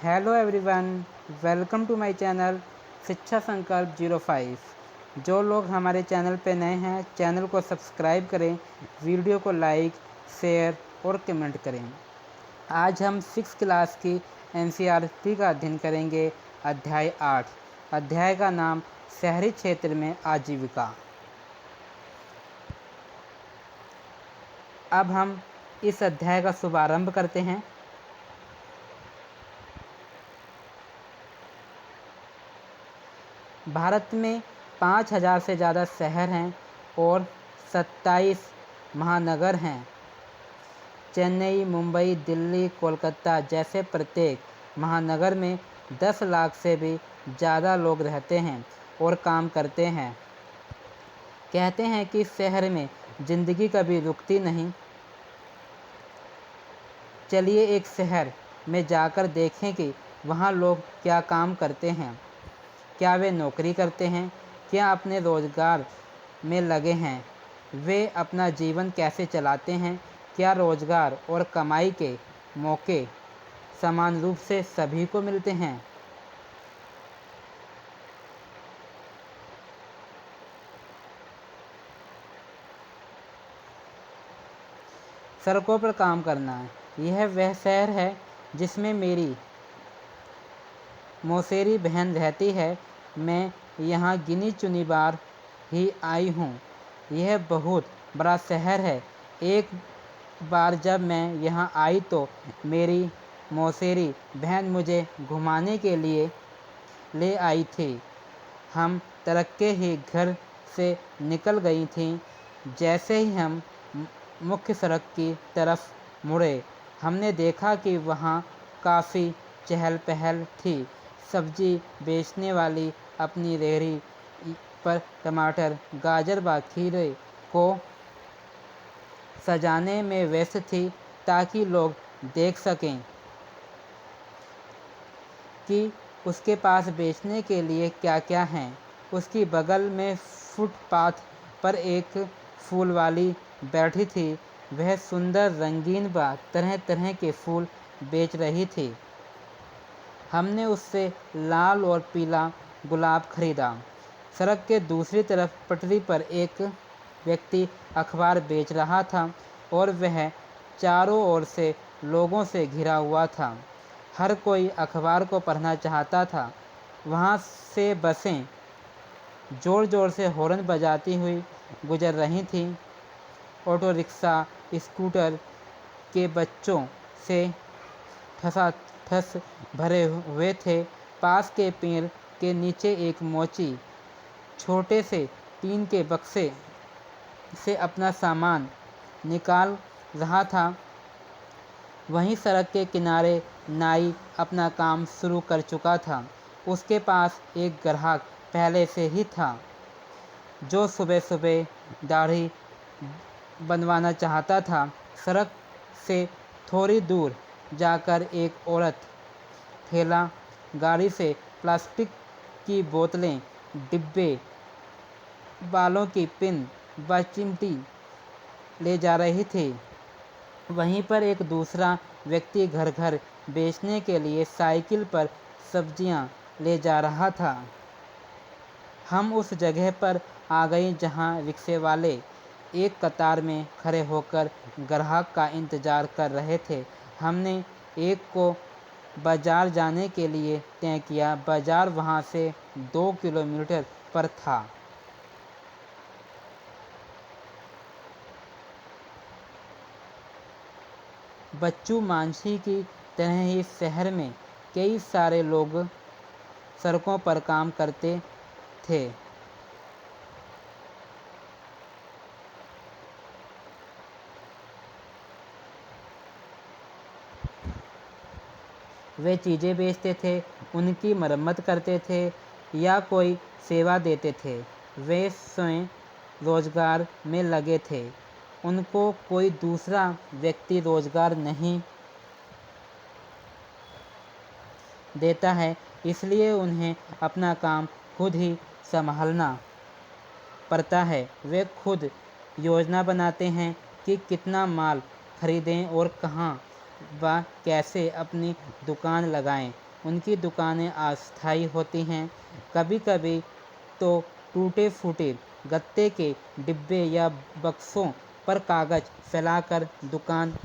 Hello everyone, welcome to my channel Shiksha Sankalp 05। जो लोग हमारे चैनल पे नए हैं, चैनल को सब्सक्राइब करें, वीडियो को लाइक, शेयर और कमेंट करें। आज हम 6 क्लास की एनसीईआरटी का अध्ययन करेंगे। अध्याय 8। अध्याय का नाम शहरी क्षेत्र में आजीविका। अब हम इस अध्याय का शुभारंभ करते हैं। भारत में 5000 से ज़्यादा शहर हैं और 27 महानगर हैं। चेन्नई, मुंबई, दिल्ली, कोलकाता जैसे प्रत्येक महानगर में 10 लाख से भी ज़्यादा लोग रहते हैं और काम करते हैं। कहते हैं कि शहर में ज़िंदगी कभी रुकती नहीं। चलिए एक शहर में जाकर देखें कि वहाँ लोग क्या काम करते हैं। क्या वे नौकरी करते हैं? क्या अपने रोज़गार में लगे हैं? वे अपना जीवन कैसे चलाते हैं? क्या रोज़गार और कमाई के मौके समान रूप से सभी को मिलते हैं? सड़कों पर काम करना, यह वह शहर है जिसमें मेरी मौसेरी बहन रहती है। मैं यहाँ गिनी चुनी बार ही आई हूँ। यह बहुत बड़ा शहर है। एक बार जब मैं यहाँ आई तो मेरी मौसेरी बहन मुझे घुमाने के लिए ले आई थी। हम तड़के ही घर से निकल गई थीं। जैसे ही हम मुख्य सड़क की तरफ मुड़े, हमने देखा कि वहाँ काफ़ी चहल पहल थी। सब्जी बेचने वाली अपनी रेहड़ी पर टमाटर, गाजर व खीरे को सजाने में व्यस्त थी ताकि लोग देख सकें कि उसके पास बेचने के लिए क्या क्या है। उसकी बगल में फुटपाथ पर एक फूल वाली बैठी थी। वह सुंदर रंगीन व तरह तरह के फूल बेच रही थी। हमने उससे लाल और पीला गुलाब खरीदा। सड़क के दूसरी तरफ पटरी पर एक व्यक्ति अखबार बेच रहा था और वह चारों ओर से लोगों से घिरा हुआ था। हर कोई अखबार को पढ़ना चाहता था। वहाँ से बसें ज़ोर ज़ोर से हॉर्न बजाती हुई गुजर रही थीं। ऑटो रिक्शा, स्कूटर के बच्चों से ठसाठस भरे हुए थे। पास के पेड़ के नीचे एक मोची छोटे से टीन के बक्से से अपना सामान निकाल रहा था। वहीं सड़क के किनारे नाई अपना काम शुरू कर चुका था। उसके पास एक ग्राहक पहले से ही था जो सुबह सुबह दाढ़ी बनवाना चाहता था। सड़क से थोड़ी दूर जाकर एक औरत ठेला गाड़ी से प्लास्टिक की बोतलें, डिब्बे, बालों की पिन व चिमटी ले जा रही थी। वहीं पर एक दूसरा व्यक्ति घर घर बेचने के लिए साइकिल पर सब्जियां ले जा रहा था। हम उस जगह पर आ गए जहां रिक्शे वाले एक कतार में खड़े होकर ग्राहक का इंतज़ार कर रहे थे। हमने एक को बाज़ार जाने के लिए तय किया। बाज़ार वहां से 2 किलोमीटर पर था। बच्चू मांझी की तरह ही शहर में कई सारे लोग सड़कों पर काम करते थे। वे चीज़ें बेचते थे, उनकी मरम्मत करते थे या कोई सेवा देते थे। वे स्वयं रोजगार में लगे थे। उनको कोई दूसरा व्यक्ति रोजगार नहीं देता है, इसलिए उन्हें अपना काम खुद ही संभालना पड़ता है। वे खुद योजना बनाते हैं कि कितना माल खरीदें और कहाँ व कैसे अपनी दुकान लगाएं। उनकी दुकानें अस्थायी होती हैं। कभी कभी तो टूटे फूटे गत्ते के डिब्बे या बक्सों पर कागज़ फैलाकर दुकान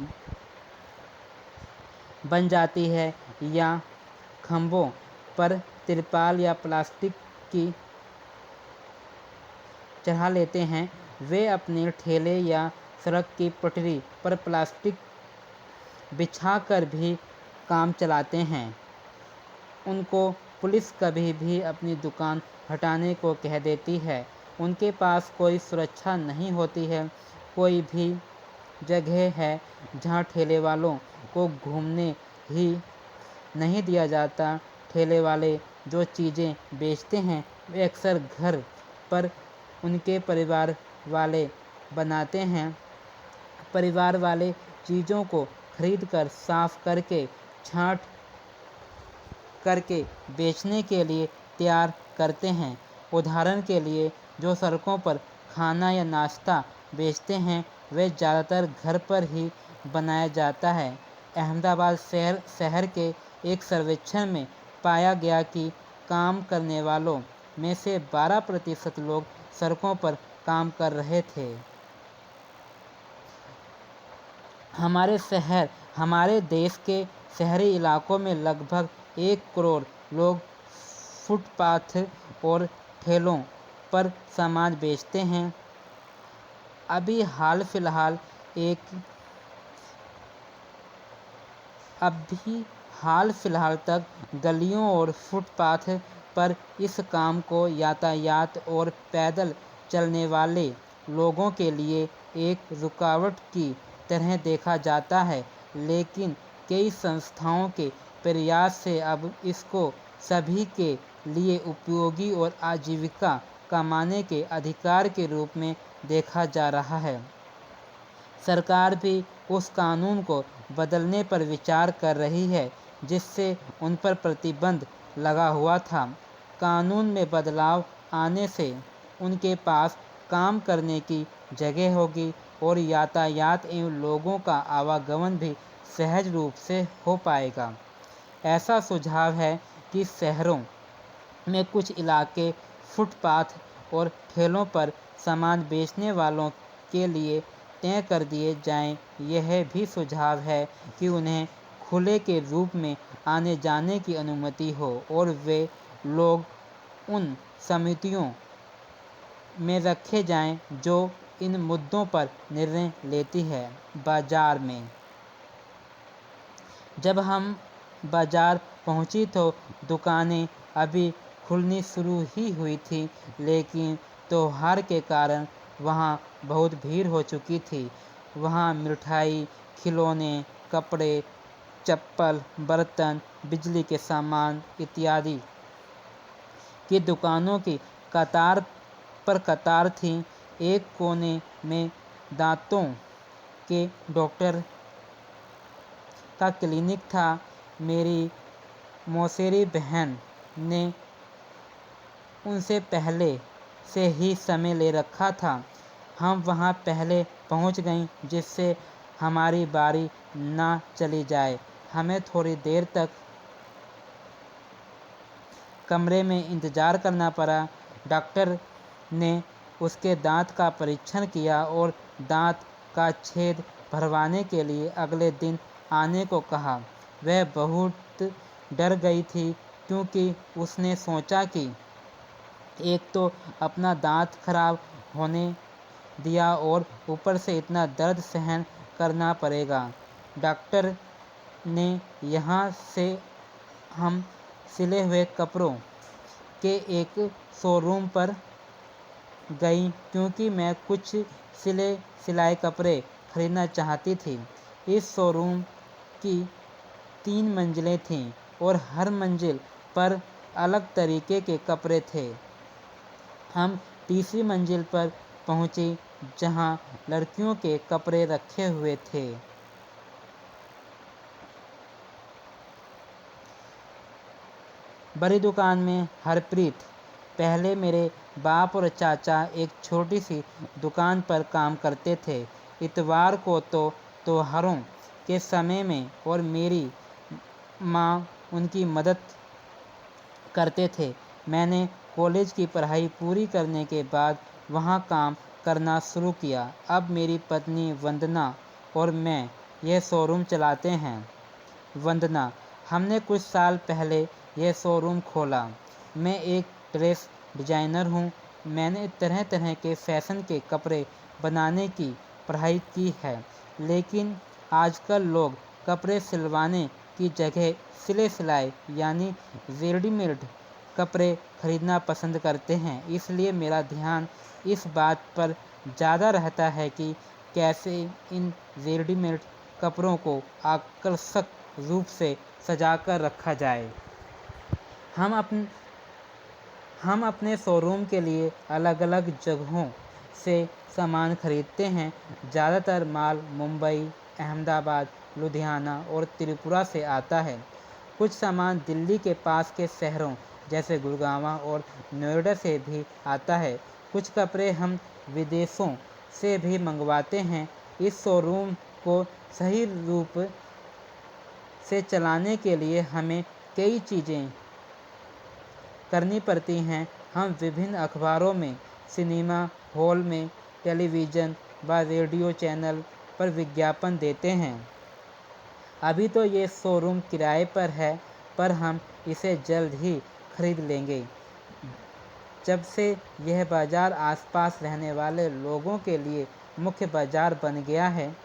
बन जाती है, या खंभों पर तिरपाल या प्लास्टिक की चढ़ा लेते हैं। वे अपने ठेले या सड़क की पटरी पर प्लास्टिक बिछाकर भी काम चलाते हैं। उनको पुलिस कभी भी अपनी दुकान हटाने को कह देती है। उनके पास कोई सुरक्षा नहीं होती है। कोई भी जगह है जहां ठेले वालों को घूमने ही नहीं दिया जाता। ठेले वाले जो चीज़ें बेचते हैं वे अक्सर घर पर उनके परिवार वाले बनाते हैं। परिवार वाले चीज़ों को खरीदकर साफ करके छांट करके बेचने के लिए तैयार करते हैं। उदाहरण के लिए जो सड़कों पर खाना या नाश्ता बेचते हैं वे ज़्यादातर घर पर ही बनाया जाता है। अहमदाबाद शहर के एक सर्वेक्षण में पाया गया कि काम करने वालों में से 12% लोग सड़कों पर काम कर रहे थे। हमारे देश के शहरी इलाकों में लगभग 1 करोड़ लोग फुटपाथ और ठेलों पर सामान बेचते हैं। अभी हाल फिलहाल तक गलियों और फुटपाथ पर इस काम को यातायात और पैदल चलने वाले लोगों के लिए एक रुकावट की तरह देखा जाता है, लेकिन कई संस्थाओं के प्रयास से अब इसको सभी के लिए उपयोगी और आजीविका कमाने के अधिकार के रूप में देखा जा रहा है। सरकार भी उस कानून को बदलने पर विचार कर रही है जिससे उन पर प्रतिबंध लगा हुआ था। कानून में बदलाव आने से उनके पास काम करने की जगह होगी और यातायात एवं लोगों का आवागमन भी सहज रूप से हो पाएगा। ऐसा सुझाव है कि शहरों में कुछ इलाके फुटपाथ और ठेलों पर सामान बेचने वालों के लिए तय कर दिए जाएं। यह भी सुझाव है कि उन्हें खुले के रूप में आने जाने की अनुमति हो और वे लोग उन समितियों में रखे जाएं जो इन मुद्दों पर निर्णय लेती है। बाजार में जब हम बाजार पहुंची तो दुकानें अभी खुलनी शुरू ही हुई थी, लेकिन त्योहार के कारण वहां बहुत भीड़ हो चुकी थी। वहां मिठाई, खिलौने, कपड़े, चप्पल, बर्तन, बिजली के सामान इत्यादि की दुकानों की कतार पर कतार थी। एक कोने में दांतों के डॉक्टर का क्लिनिक था। मेरी मौसेरी बहन ने उनसे पहले से ही समय ले रखा था। हम वहां पहले पहुंच गईं जिससे हमारी बारी ना चली जाए। हमें थोड़ी देर तक कमरे में इंतज़ार करना पड़ा। डॉक्टर ने उसके दांत का परीक्षण किया और दांत का छेद भरवाने के लिए अगले दिन आने को कहा। वह बहुत डर गई थी क्योंकि उसने सोचा कि एक तो अपना दांत खराब होने दिया और ऊपर से इतना दर्द सहन करना पड़ेगा। डॉक्टर ने यहाँ से हम सिले हुए कपड़ों के एक शोरूम पर गई क्योंकि मैं कुछ सिलाए कपड़े खरीदना चाहती थी। इस शोरूम की 3 मंजिलें थीं और हर मंजिल पर अलग तरीके के कपड़े थे। हम तीसरी मंजिल पर पहुंचे जहां लड़कियों के कपड़े रखे हुए थे। बड़ी दुकान में हरप्रीत पहले मेरे बाप और चाचा एक छोटी सी दुकान पर काम करते थे। इतवार को तो त्योहारों के समय में और मेरी माँ उनकी मदद करते थे। मैंने कॉलेज की पढ़ाई पूरी करने के बाद वहाँ काम करना शुरू किया। अब मेरी पत्नी वंदना और मैं यह शोरूम चलाते हैं। वंदना: हमने कुछ साल पहले यह शोरूम खोला। मैं एक ड्रेस डिज़ाइनर हूँ। मैंने तरह तरह के फैशन के कपड़े बनाने की पढ़ाई की है, लेकिन आजकल लोग कपड़े सिलवाने की जगह सिले सिलाए यानी रेडीमेड कपड़े खरीदना पसंद करते हैं। इसलिए मेरा ध्यान इस बात पर ज़्यादा रहता है कि कैसे इन रेडीमेड कपड़ों को आकर्षक रूप से सजाकर रखा जाए। हम अपने शोरूम के लिए अलग अलग जगहों से सामान खरीदते हैं। ज़्यादातर माल मुंबई, अहमदाबाद, लुधियाना और त्रिपुरा से आता है। कुछ सामान दिल्ली के पास के शहरों जैसे गुड़गांव और नोएडा से भी आता है। कुछ कपड़े हम विदेशों से भी मंगवाते हैं। इस शोरूम को सही रूप से चलाने के लिए हमें कई चीज़ें करनी पड़ती हैं। हम विभिन्न अखबारों में, सिनेमा हॉल में, टेलीविज़न व रेडियो चैनल पर विज्ञापन देते हैं। अभी तो ये शोरूम किराए पर है, पर हम इसे जल्द ही खरीद लेंगे। जब से यह बाज़ार आसपास रहने वाले लोगों के लिए मुख्य बाज़ार बन गया है,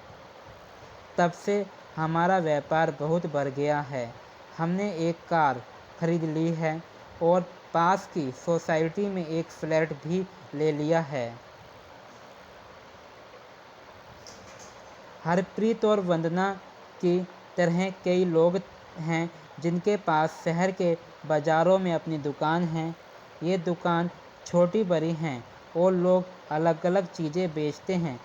तब से हमारा व्यापार बहुत बढ़ गया है। हमने एक कार खरीद ली है और पास की सोसाइटी में एक फ्लैट भी ले लिया है। हरप्रीत और वंदना की तरह कई लोग हैं जिनके पास शहर के बाज़ारों में अपनी दुकान है। ये दुकान छोटी बड़ी हैं और लोग अलग अलग चीज़ें बेचते हैं।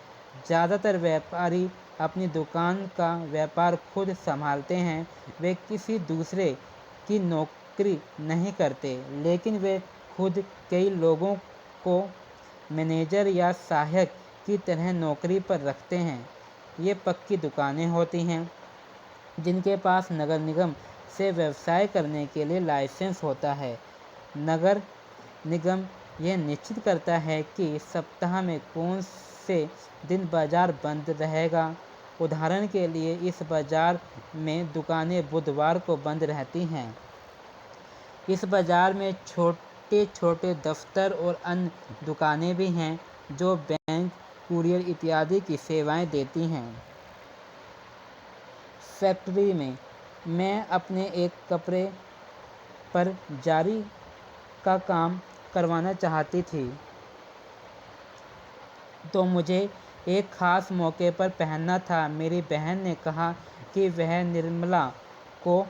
ज़्यादातर व्यापारी अपनी दुकान का व्यापार खुद संभालते हैं। वे किसी दूसरे की नौकरी नहीं करते, लेकिन वे खुद कई लोगों को मैनेजर या सहायक की तरह नौकरी पर रखते हैं। ये पक्की दुकानें होती हैं जिनके पास नगर निगम से व्यवसाय करने के लिए लाइसेंस होता है। नगर निगम यह निश्चित करता है कि सप्ताह में कौन से दिन बाजार बंद रहेगा। उदाहरण के लिए इस बाजार में दुकानें बुधवार को बंद रहती हैं। इस बाजार में छोटे छोटे दफ्तर और अन्य दुकानें भी हैं जो बैंक, कुरियर इत्यादि की सेवाएं देती हैं। फैक्ट्री में मैं अपने एक कपड़े पर जारी का काम करवाना चाहती थी, तो मुझे एक ख़ास मौके पर पहनना था। मेरी बहन ने कहा कि वह निर्मला को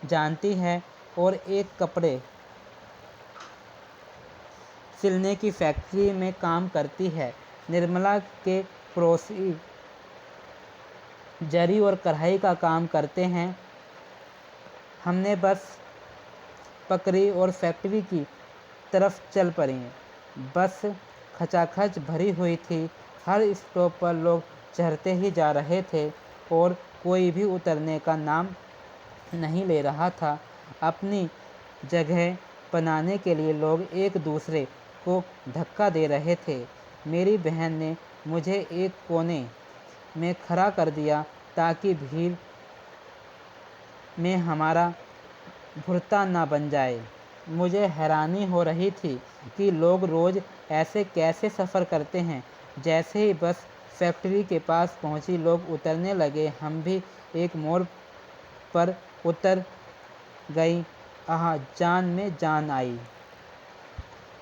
जानती है और एक कपड़े सिलने की फैक्ट्री में काम करती है। निर्मला के पड़ोसी जरी और कढ़ाई का काम करते हैं। हमने बस पकड़ी और फैक्ट्री की तरफ चल पड़ी। बस खचाखच भरी हुई थी। हर स्टॉप पर लोग चढ़ते ही जा रहे थे और कोई भी उतरने का नाम नहीं ले रहा था। अपनी जगह बनाने के लिए लोग एक दूसरे को धक्का दे रहे थे। मेरी बहन ने मुझे एक कोने में खड़ा कर दिया ताकि भीड़ में हमारा भुर्ता न बन जाए। मुझे हैरानी हो रही थी कि लोग रोज़ ऐसे कैसे सफ़र करते हैं। जैसे ही बस फैक्ट्री के पास पहुंची, लोग उतरने लगे। हम भी एक मोड़ पर उतर गई। आह, जान में जान आई।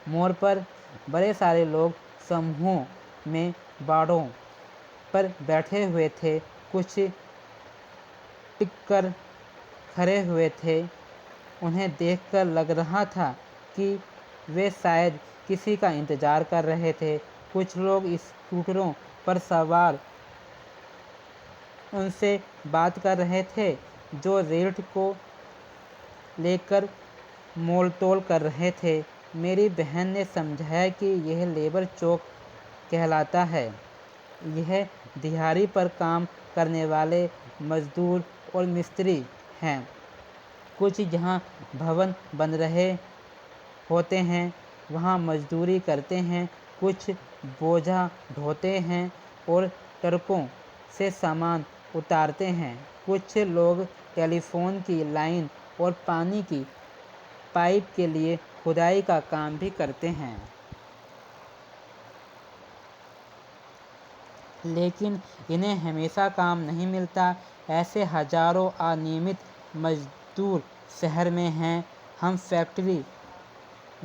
मोड़ पर बड़े सारे लोग समूहों में बाड़ों पर बैठे हुए थे। कुछ टिककर खड़े हुए थे। उन्हें देखकर लग रहा था कि वे शायद किसी का इंतज़ार कर रहे थे। कुछ लोग स्कूटरों पर सवार उनसे बात कर रहे थे जो रेट को लेकर मोल-तोल कर रहे थे। मेरी बहन ने समझाया कि यह लेबर चौक कहलाता है। यह दिहाड़ी पर काम करने वाले मजदूर और मिस्त्री हैं। कुछ जहाँ भवन बन रहे होते हैं वहाँ मजदूरी करते हैं, कुछ बोझा ढोते हैं और ट्रकों से सामान उतारते हैं। कुछ लोग टेलीफोन की लाइन और पानी की पाइप के लिए खुदाई का काम भी करते हैं। लेकिन इन्हें हमेशा काम नहीं मिलता। ऐसे हजारों अनियमित मजदूर शहर में हैं। हम फैक्ट्री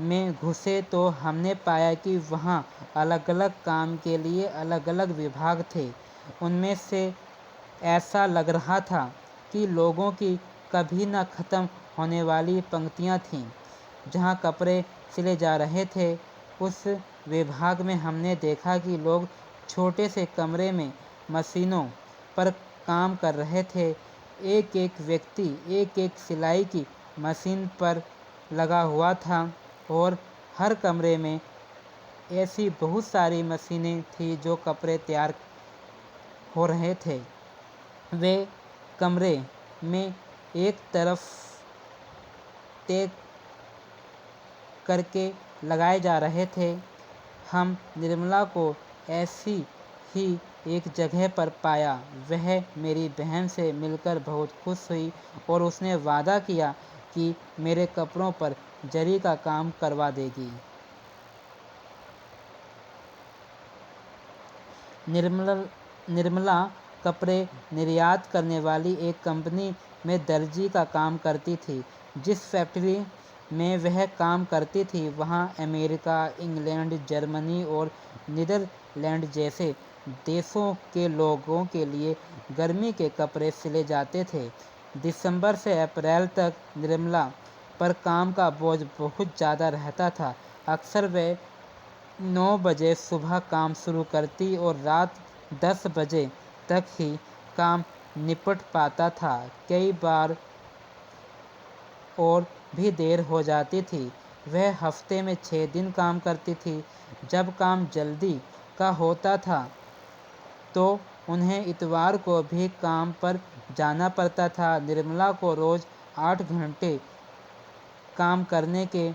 में घुसे तो हमने पाया कि वहाँ अलग अलग काम के लिए अलग अलग विभाग थे। उनमें से ऐसा लग रहा था कि लोगों की कभी न ख़त्म होने वाली पंक्तियाँ थीं। जहाँ कपड़े सिले जा रहे थे उस विभाग में हमने देखा कि लोग छोटे से कमरे में मशीनों पर काम कर रहे थे। एक एक व्यक्ति एक एक सिलाई की मशीन पर लगा हुआ था और हर कमरे में ऐसी बहुत सारी मशीनें थी जो कपड़े तैयार हो रहे थे। वे कमरे में एक तरफ तय करके लगाए जा रहे थे। हम निर्मला को ऐसी ही एक जगह पर पाया। वह मेरी बहन से मिलकर बहुत खुश हुई और उसने वादा किया कि मेरे कपड़ों पर जरी का काम करवा देगी। निर्मला कपड़े निर्यात करने वाली एक कंपनी में दर्जी का काम करती थी। जिस फैक्ट्री में वह काम करती थी वहाँ अमेरिका, इंग्लैंड, जर्मनी और नीदरलैंड जैसे देशों के लोगों के लिए गर्मी के कपड़े सिले जाते थे। दिसंबर से अप्रैल तक निर्मला पर काम का बोझ बहुत ज़्यादा रहता था। अक्सर वह 9 बजे सुबह काम शुरू करती और रात 10 बजे तक ही काम निपट पाता था। कई बार और भी देर हो जाती थी। वह हफ्ते में 6 दिन काम करती थी। जब काम जल्दी का होता था तो उन्हें इतवार को भी काम पर जाना पड़ता था। निर्मला को रोज़ 8 घंटे काम करने के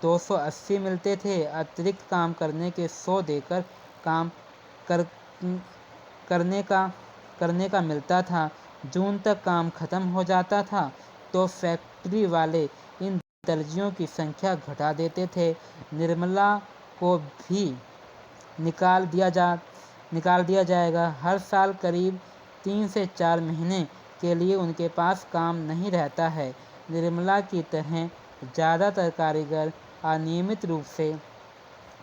280 मिलते थे। अतिरिक्त काम करने के 100 देकर काम कर करने का मिलता था। जून तक काम खत्म हो जाता था तो फैक्ट्री वाले इन दर्जियों की संख्या घटा देते थे। निर्मला को भी निकाल दिया जाएगा। हर साल करीब 3 से 4 महीने के लिए उनके पास काम नहीं रहता है। निर्मला की तरह ज़्यादातर कारीगर अनियमित रूप से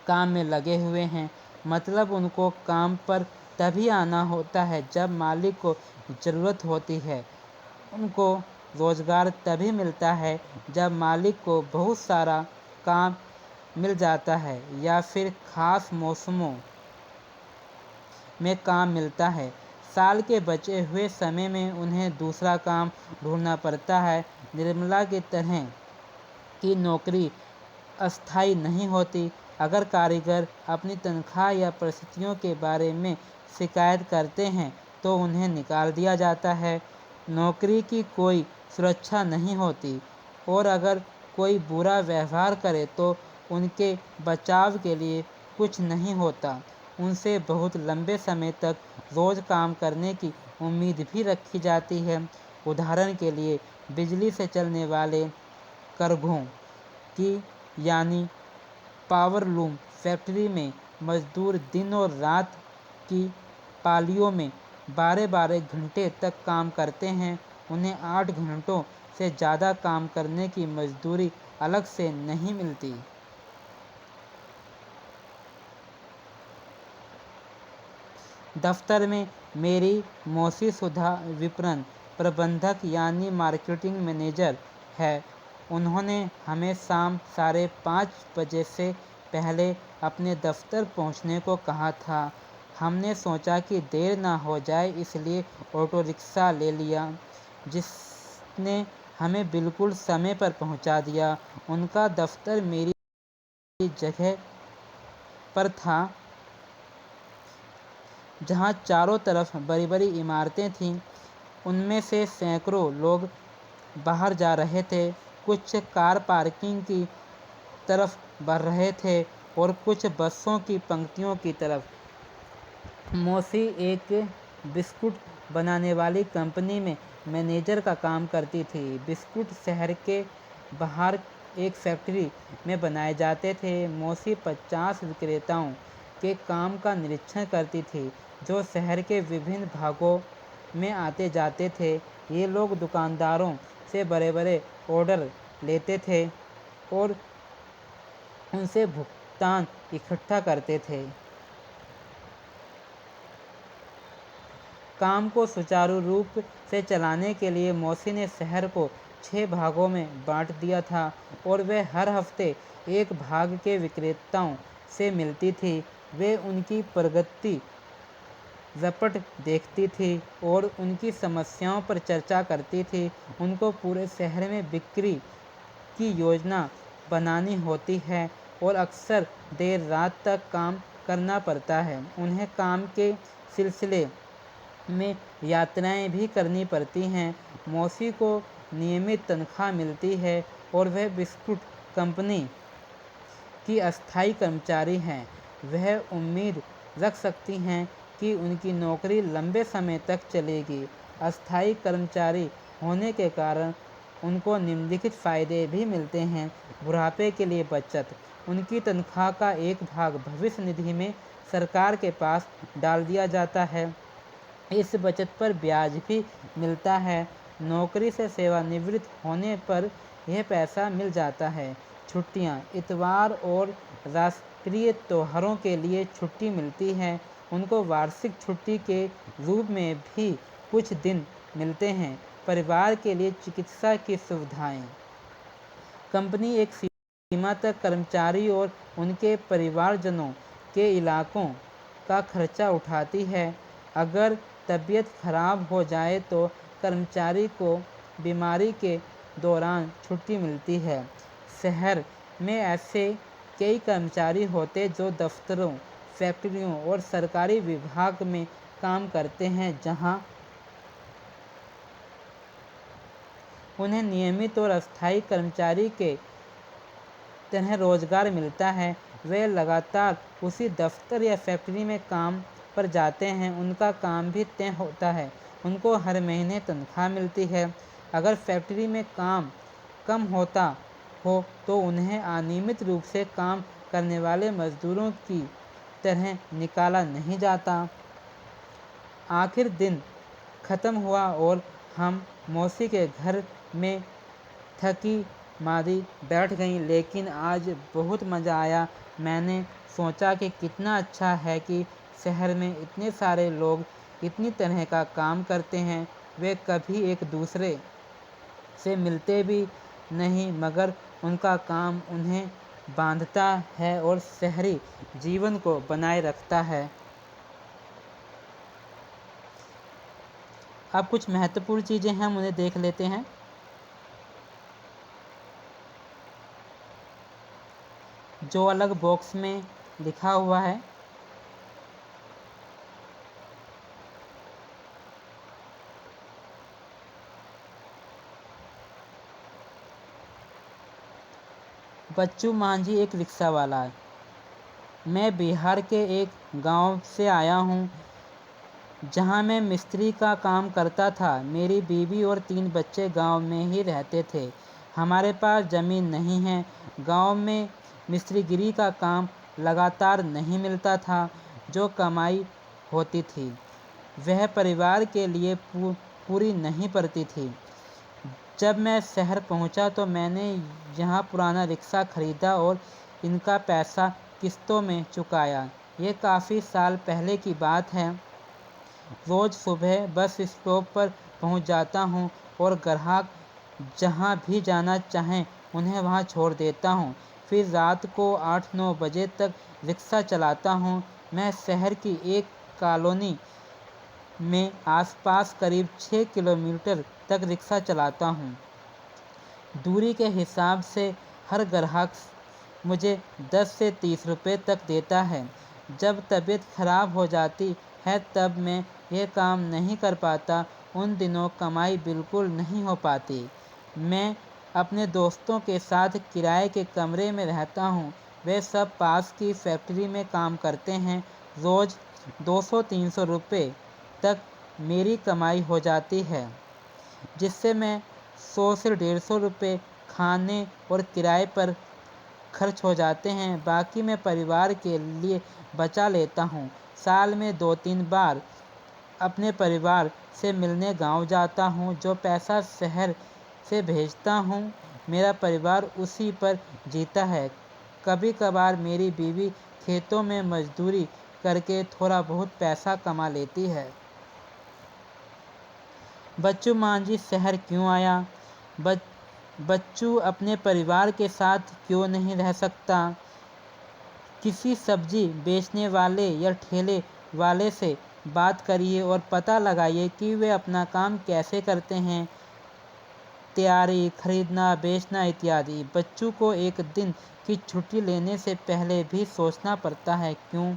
काम में लगे हुए हैं। मतलब उनको काम पर तभी आना होता है जब मालिक को ज़रूरत होती है। उनको रोज़गार तभी मिलता है जब मालिक को बहुत सारा काम मिल जाता है या फिर ख़ास मौसमों में काम मिलता है। साल के बचे हुए समय में उन्हें दूसरा काम ढूंढना पड़ता है। निर्मला की तरह की नौकरी अस्थायी नहीं होती। अगर कारीगर अपनी तनख्वाह या परिस्थितियों के बारे में शिकायत करते हैं तो उन्हें निकाल दिया जाता है। नौकरी की कोई सुरक्षा नहीं होती और अगर कोई बुरा व्यवहार करे तो उनके बचाव के लिए कुछ नहीं होता। उनसे बहुत लंबे समय तक रोज़ काम करने की उम्मीद भी रखी जाती है। उदाहरण के लिए बिजली से चलने वाले करघों की यानी पावरलूम फैक्ट्री में मजदूर दिन और रात की पालियों में 12-12 घंटे तक काम करते हैं। उन्हें 8 घंटों से ज़्यादा काम करने की मजदूरी अलग से नहीं मिलती। दफ्तर में मेरी मौसी सुधा विपणन प्रबंधक यानी मार्केटिंग मैनेजर है। उन्होंने हमें शाम 5:30 बजे से पहले अपने दफ्तर पहुंचने को कहा था। हमने सोचा कि देर ना हो जाए इसलिए ऑटो रिक्शा ले लिया जिसने हमें बिल्कुल समय पर पहुंचा दिया। उनका दफ्तर मेरी जगह पर था जहाँ चारों तरफ बड़ी बड़ी इमारतें थीं। उनमें से सैकड़ों लोग बाहर जा रहे थे, कुछ कार पार्किंग की तरफ बढ़ रहे थे और कुछ बसों की पंक्तियों की तरफ। मौसी एक बिस्कुट बनाने वाली कंपनी में मैनेजर का काम करती थी। बिस्कुट शहर के बाहर एक फैक्ट्री में बनाए जाते थे। मौसी 50 विक्रेताओं के काम का निरीक्षण करती थी जो शहर के विभिन्न भागों में आते जाते थे। ये लोग दुकानदारों से बड़े बड़े ऑर्डर लेते थे और उनसे भुगतान इकट्ठा करते थे। काम को सुचारू रूप से चलाने के लिए मौसी ने शहर को 6 भागों में बांट दिया था और वह हर हफ्ते एक भाग के विक्रेताओं से मिलती थी। वे उनकी प्रगति रपट देखती थी और उनकी समस्याओं पर चर्चा करती थी। उनको पूरे शहर में बिक्री की योजना बनानी होती है और अक्सर देर रात तक काम करना पड़ता है। उन्हें काम के सिलसिले में यात्राएं भी करनी पड़ती हैं। मौसी को नियमित तनख्वाह मिलती है और वह बिस्कुट कंपनी की अस्थायी कर्मचारी हैं। वह उम्मीद रख सकती हैं कि उनकी नौकरी लंबे समय तक चलेगी। अस्थायी कर्मचारी होने के कारण उनको निम्नलिखित फ़ायदे भी मिलते हैं। बुढ़ापे के लिए बचत। उनकी तनख्वाह का एक भाग भविष्य निधि में सरकार के पास डाल दिया जाता है। इस बचत पर ब्याज भी मिलता है। नौकरी से सेवानिवृत्त होने पर यह पैसा मिल जाता है। छुट्टियां। इतवार और राष्ट्रीय त्योहारों के लिए छुट्टी मिलती है। उनको वार्षिक छुट्टी के रूप में भी कुछ दिन मिलते हैं। परिवार के लिए चिकित्सा की सुविधाएं। कंपनी एक सीमा तक कर्मचारी और उनके परिवारजनों के इलाकों का खर्चा उठाती है। अगर तबीयत खराब हो जाए तो कर्मचारी को बीमारी के दौरान छुट्टी मिलती है। शहर में ऐसे कई कर्मचारी होते जो दफ्तरों, फैक्ट्रियों और सरकारी विभाग में काम करते हैं जहां उन्हें नियमित और अस्थायी कर्मचारी के तरह रोजगार मिलता है। वे लगातार उसी दफ्तर या फैक्ट्री में काम पर जाते हैं। उनका काम भी तय होता है। उनको हर महीने तनख्वाह मिलती है। अगर फैक्ट्री में काम कम होता हो तो उन्हें अनियमित रूप से काम करने वाले मजदूरों की तरह निकाला नहीं जाता। आखिर दिन खत्म हुआ और हम मौसी के घर में थकी मारी बैठ गईं। लेकिन आज बहुत मज़ा आया। मैंने सोचा कि कितना अच्छा है कि शहर में इतने सारे लोग इतनी तरह का काम करते हैं। वे कभी एक दूसरे से मिलते भी नहीं मगर उनका काम उन्हें बांधता है और शहरी जीवन को बनाए रखता है। अब कुछ महत्वपूर्ण चीज़ें हैं, हम उन्हें देख लेते हैं। जो अलग बॉक्स में लिखा हुआ है, बच्चू मांझी एक रिक्शा वाला है। मैं बिहार के एक गांव से आया हूं जहां मैं मिस्त्री का काम करता था। मेरी बीवी और 3 बच्चे गांव में ही रहते थे। हमारे पास ज़मीन नहीं है। गांव में मिस्त्रीगिरी का काम लगातार नहीं मिलता था। जो कमाई होती थी वह परिवार के लिए पूरी नहीं पड़ती थी। जब मैं शहर पहुंचा तो मैंने यहाँ पुराना रिक्शा खरीदा और इनका पैसा किस्तों में चुकाया। ये काफ़ी साल पहले की बात है। रोज़ सुबह बस स्टॉप पर पहुंच जाता हूं और ग्राहक जहां भी जाना चाहें उन्हें वहां छोड़ देता हूं। फिर रात को 8-9 बजे तक रिक्शा चलाता हूं। मैं शहर की एक कॉलोनी में आसपास करीब 6 किलोमीटर तक रिक्शा चलाता हूं। दूरी के हिसाब से हर ग्राहक मुझे 10 से 30 रुपये तक देता है। जब तबीयत खराब हो जाती है तब मैं यह काम नहीं कर पाता। उन दिनों कमाई बिल्कुल नहीं हो पाती। मैं अपने दोस्तों के साथ किराए के कमरे में रहता हूँ। वे सब पास की फैक्ट्री में काम करते हैं। रोज़ 200-300 रुपये तक मेरी कमाई हो जाती है, जिससे मैं 100 से 150 रुपये खाने और किराए पर खर्च हो जाते हैं। बाकी मैं परिवार के लिए बचा लेता हूँ। साल में 2-3 बार अपने परिवार से मिलने गांव जाता हूँ। जो पैसा शहर से भेजता हूँ, मेरा परिवार उसी पर जीता है। कभी कभार मेरी बीवी खेतों में मजदूरी करके थोड़ा बहुत पैसा कमा लेती है। बच्चू मांझी शहर क्यों आया? बच्चू अपने परिवार के साथ क्यों नहीं रह सकता? किसी सब्जी बेचने वाले या ठेले वाले से बात करिए और पता लगाइए कि वे अपना काम कैसे करते हैं। तैयारी, खरीदना, बेचना इत्यादि। बच्चू को एक दिन की छुट्टी लेने से पहले भी सोचना पड़ता है। क्यों?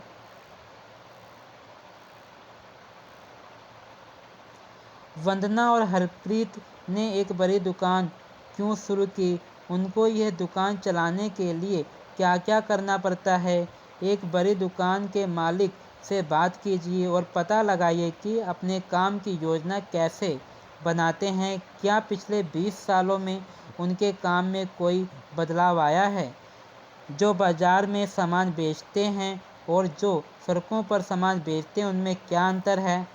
वंदना और हरप्रीत ने एक बड़ी दुकान क्यों शुरू की? उनको यह दुकान चलाने के लिए क्या क्या करना पड़ता है? एक बड़ी दुकान के मालिक से बात कीजिए और पता लगाइए कि अपने काम की योजना कैसे बनाते हैं। क्या पिछले 20 सालों में उनके काम में कोई बदलाव आया है? जो बाजार में सामान बेचते हैं और जो सड़कों पर सामान बेचते हैं, उनमें क्या अंतर है?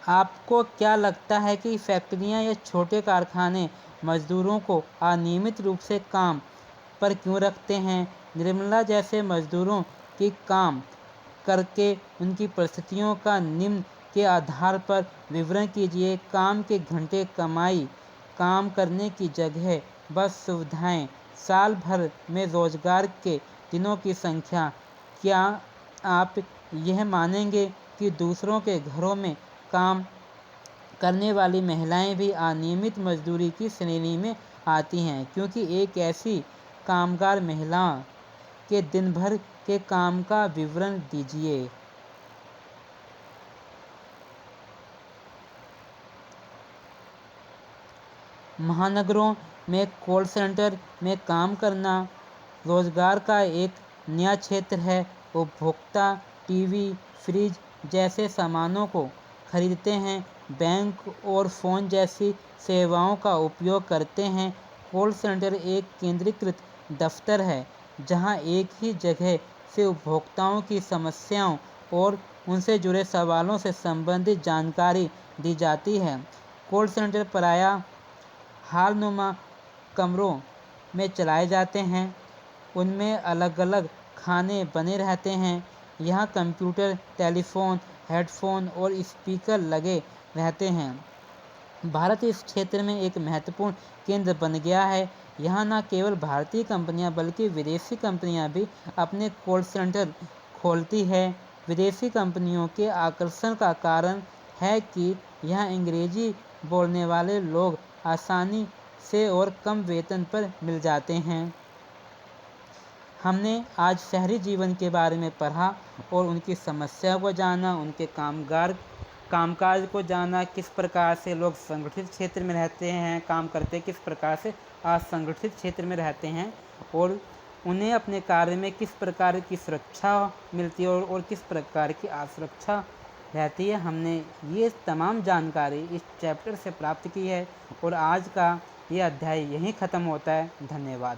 आपको क्या लगता है कि फैक्ट्रियां या छोटे कारखाने मजदूरों को अनियमित रूप से काम पर क्यों रखते हैं? निर्मला जैसे मजदूरों की काम करके उनकी परिस्थितियों का निम्न के आधार पर विवरण कीजिए। काम के घंटे, कमाई, काम करने की जगह, बस सुविधाएं, साल भर में रोजगार के दिनों की संख्या। क्या आप यह मानेंगे कि दूसरों के घरों में काम करने वाली महिलाएं भी अनियमित मजदूरी की श्रेणी में आती हैं? क्योंकि एक ऐसी कामगार महिला के दिन भर के काम का विवरण दीजिए। महानगरों में कॉल सेंटर में काम करना रोजगार का एक नया क्षेत्र है। उपभोक्ता टीवी, फ्रिज जैसे सामानों को खरीदते हैं, बैंक और फ़ोन जैसी सेवाओं का उपयोग करते हैं। कॉल सेंटर एक केंद्रीकृत दफ्तर है जहां एक ही जगह से उपभोक्ताओं की समस्याओं और उनसे जुड़े सवालों से संबंधित जानकारी दी जाती है। कॉल सेंटर प्रायः हालनुमा कमरों में चलाए जाते हैं। उनमें अलग अलग खाने बने रहते हैं। यहाँ कंप्यूटर, टेलीफोन, हेडफोन और स्पीकर लगे रहते हैं। भारत इस क्षेत्र में एक महत्वपूर्ण केंद्र बन गया है। यहाँ न केवल भारतीय कंपनियाँ बल्कि विदेशी कंपनियाँ भी अपने कॉल सेंटर खोलती है। विदेशी कंपनियों के आकर्षण का कारण है कि यहाँ अंग्रेजी बोलने वाले लोग आसानी से और कम वेतन पर मिल जाते हैं। हमने आज शहरी जीवन के बारे में पढ़ा और उनकी समस्याओं को जाना, उनके कामकाज को जाना, किस प्रकार से लोग संगठित क्षेत्र में रहते हैं, काम करते हैं, किस प्रकार से असंगठित क्षेत्र में रहते हैं और उन्हें अपने कार्य में किस प्रकार की सुरक्षा मिलती है और किस प्रकार की असुरक्षा रहती है। हमने ये तमाम जानकारी इस चैप्टर से प्राप्त की है और आज का ये अध्याय यहीं ख़त्म होता है। धन्यवाद।